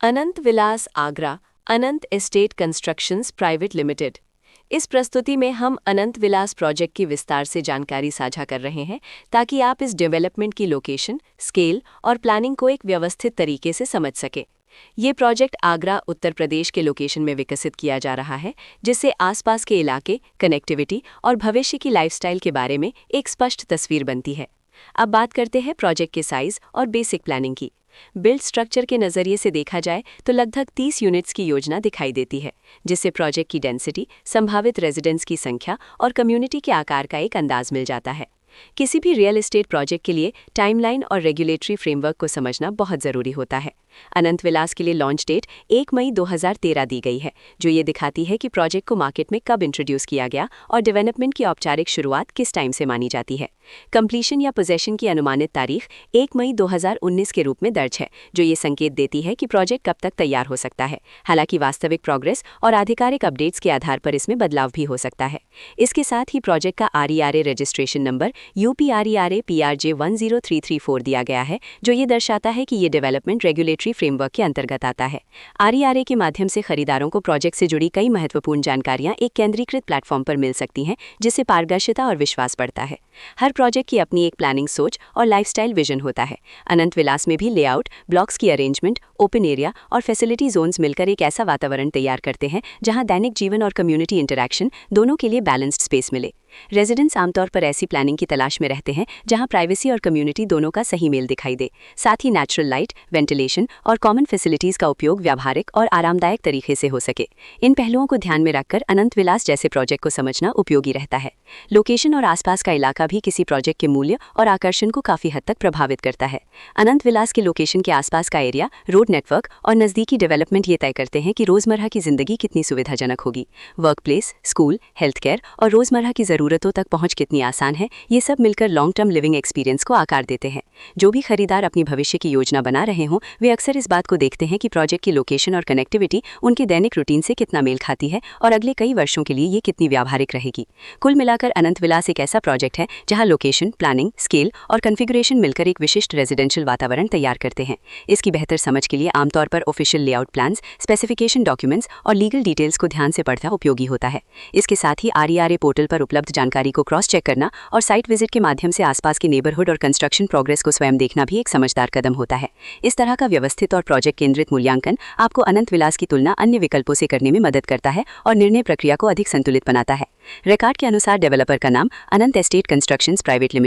अनंत विलास आगरा, अनंत estate constructions private limited. इस प्रस्तुति में हम अनंत विलास प्रोजेक्ट की विस्तार से जानकारी साझा कर रहे हैं ताकि आप इस डेवलपमेंट की लोकेशन, स्केल और प्लानिंग को एक व्यवस्थित तरीके से समझ सकें। ये प्रोजेक्ट आगरा, उत्तर प्रदेश के लोकेशन में विकसित किया जा रहा है, जिससे आसपास के इलाके, कनेक्टिविटी और भविष्य की लाइफस्टाइल के बारे में एक स्पष्ट तस्वीर बनती है। अब बात करते हैं प्रोजेक्ट के साइज और बेसिक प्लानिंग की। बिल्ड स्ट्रक्चर के नज़रिए से देखा जाए तो लगभग 30 यूनिट्स की योजना दिखाई देती है, जिससे प्रोजेक्ट की डेंसिटी, संभावित रेजिडेंट्स की संख्या और कम्युनिटी के आकार का एक अंदाज मिल जाता है। किसी भी रियल एस्टेट प्रोजेक्ट के लिए टाइमलाइन और रेगुलेटरी फ्रेमवर्क को समझना बहुत ज़रूरी होता है। अनंत विलास के लिए लॉन्च डेट 1 मई 2013 दी गई है, जो ये दिखाती है कि प्रोजेक्ट को मार्केट में कब इंट्रोड्यूस किया गया और डेवलपमेंट की औपचारिक शुरुआत किस टाइम से मानी जाती है। कंप्लीशन या पोजेशन की अनुमानित तारीख 1 मई 2019 के रूप में दर्ज है, जो ये संकेत देती है कि प्रोजेक्ट कब तक तैयार हो सकता है। हालांकि वास्तविक प्रोग्रेस और आधिकारिक अपडेट्स के आधार पर इसमें बदलाव भी हो सकता है। इसके साथ ही प्रोजेक्ट का RERA registration number UPRERA PRJ 10334 दिया गया है, जो ये दर्शाता है कि ये डेवलपमेंट रेगुलेटरी फ्रेमवर्क के अंतर्गत आता है। RERA के माध्यम से खरीदारों को प्रोजेक्ट से जुड़ी कई महत्वपूर्ण जानकारियां एक केंद्रीकृत प्लेटफॉर्म पर मिल सकती हैं, जिससे पारदर्शिता और विश्वास बढ़ता है। हर प्रोजेक्ट की अपनी एक प्लानिंग सोच और लाइफस्टाइल विजन होता है। अनंत विलास में भी लेआउट, ब्लॉक्स की अरेंजमेंट, ओपन एरिया और फैसिलिटी जोन्स मिलकर एक ऐसा वातावरण तैयार करते हैं जहां दैनिक जीवन और कम्युनिटी इंटरैक्शन दोनों के लिए बैलेंस्ड स्पेस मिले। रेजिडेंट्स आमतौर पर ऐसी प्लानिंग की तलाश में रहते हैं जहां प्राइवेसी और कम्युनिटी दोनों का सही मेल दिखाई दे। साथ ही नेचुरल लाइट, वेंटिलेशन और कॉमन फैसिलिटीज का उपयोग व्यावहारिक और आरामदायक तरीके से हो सके। इन पहलुओं को ध्यान में रखकर अनंत विलास जैसे प्रोजेक्ट को समझना उपयोगी रहता है। लोकेशन और आसपास का इलाका भी किसी प्रोजेक्ट के मूल्य और आकर्षण को काफी हद तक प्रभावित करता है। अनंत विलास के लोकेशन के आसपास का एरिया, रोड नेटवर्क और नज़दीकी डेवलपमेंट ये तय करते हैं कि रोजमर्रा की जिंदगी कितनी सुविधाजनक होगी। Work place, school, health care और रोजमर्रा की जरूरतों तक पहुंच कितनी आसान है, ये सब मिलकर लॉन्ग टर्म लिविंग एक्सपीरियंस को आकार देते हैं। जो भी खरीदार अपनी भविष्य की योजना बना रहे हों, वे अक्सर इस बात को देखते हैं कि प्रोजेक्ट की लोकेशन और कनेक्टिविटी उनके दैनिक रूटीन से कितना मेल खाती है और अगले कई वर्षों के लिए ये कितनी व्यावहारिक रहेगी। कुल मिलाकर अनंत विलास एक ऐसा प्रोजेक्ट है जहां लोकेशन, प्लानिंग, स्केल और कॉन्फ़िगरेशन मिलकर एक विशिष्ट रेजिडेंशियल वातावरण तैयार करते हैं। इसकी बेहतर समझ के लिए आमतौर पर official layout plans, specification documents और लीगल डिटेल्स को ध्यान से पढ़ना उपयोगी होता है। इसके साथ ही RERA पोर्टल पर उपलब्ध जानकारी को क्रॉस चेक करना और साइट विजिट के माध्यम से आसपास के नेबरहुड और कंस्ट्रक्शन प्रोग्रेस को स्वयं देखना भी एक समझदार कदम होता है। इस तरह का व्यवस्थित और प्रोजेक्ट केंद्रित मूल्यांकन आपको अनंत विलास की तुलना अन्य विकल्पों से करने में मदद करता है और निर्णय प्रक्रिया को अधिक संतुलित बनाता है। रिकॉर्ड के अनुसार डेवलपर का नाम अनंत एस्टेट कंस्ट्रक्शंस प्राइवेट लिमिटेड